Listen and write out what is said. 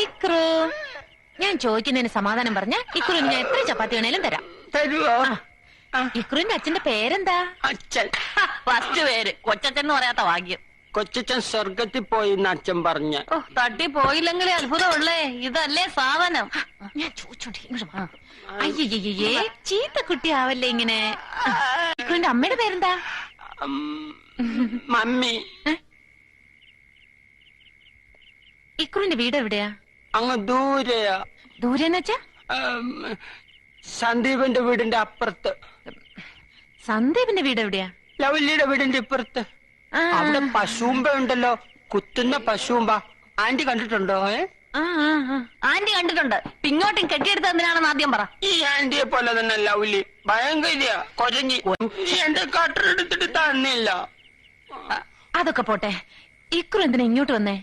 ഇക്രു, ഞാൻ ചോദിക്കുന്നതിന് സമാധാനം പറഞ്ഞ ഇക്രുവിന് ഞാൻ എത്ര ചപ്പാത്തി വേണേലും തരാം. തരുവോ? ഇക്രുവിന്റെ അച്ഛന്റെ പേരെന്താ? അച്ഛൻ. ഫസ്റ്റ് പേര് കൊച്ചച്ഛൻ എന്ന് പറയാത്ത ഭാഗ്യം. കൊച്ചച്ഛൻ സ്വർഗത്തിൽ പോയി എന്ന് അച്ഛൻ പറഞ്ഞ. ഓ, തട്ടി പോയില്ലെങ്കിലേ അത്ഭുതമുള്ളേ. ഇതല്ലേ സാധനം. ഞാൻ ചോദിച്ചോണ്ട് അയ്യേ, ചീത്ത കുട്ടിയാവല്ലേ ഇങ്ങനെ. ഇക്രുവിന്റെ അമ്മയുടെ പേരെന്താ? മമ്മി. ഇക്രുവിന്റെ വീട് എവിടെയാ? അങ്ങ് ദൂരെയാ. ദൂരെന്ന് വെച്ചാ? സന്ദീപിന്റെ വീടിന്റെ അപ്പുറത്ത്. സന്ദീപിന്റെ വീട് എവിടെയാ? ലവല്ലിയുടെ വീടിന്റെ ഇപ്പുറത്ത്. അവിടെ പശുമ്പ ഉണ്ടല്ലോ, കുത്തുന്ന പശുമ്പ. ആന്റി കണ്ടിട്ടുണ്ടോ? ആന്റി കണ്ടിട്ടുണ്ട്. ഇങ്ങോട്ടും കെട്ടിയെടുത്ത് എന്തിനാണെന്ന് ആദ്യം പറ. ഈ ആന്റിയെ പോലെ തന്നെ ലവ്ലി, ഭയങ്കര കൊരഞ്ഞി. എന്റെ കട്ടറെടുത്തിട്ട് തന്നില്ല. അതൊക്കെ പോട്ടെ, ഇക്രു എന്തിനാ ഇങ്ങോട്ട് വന്നേ?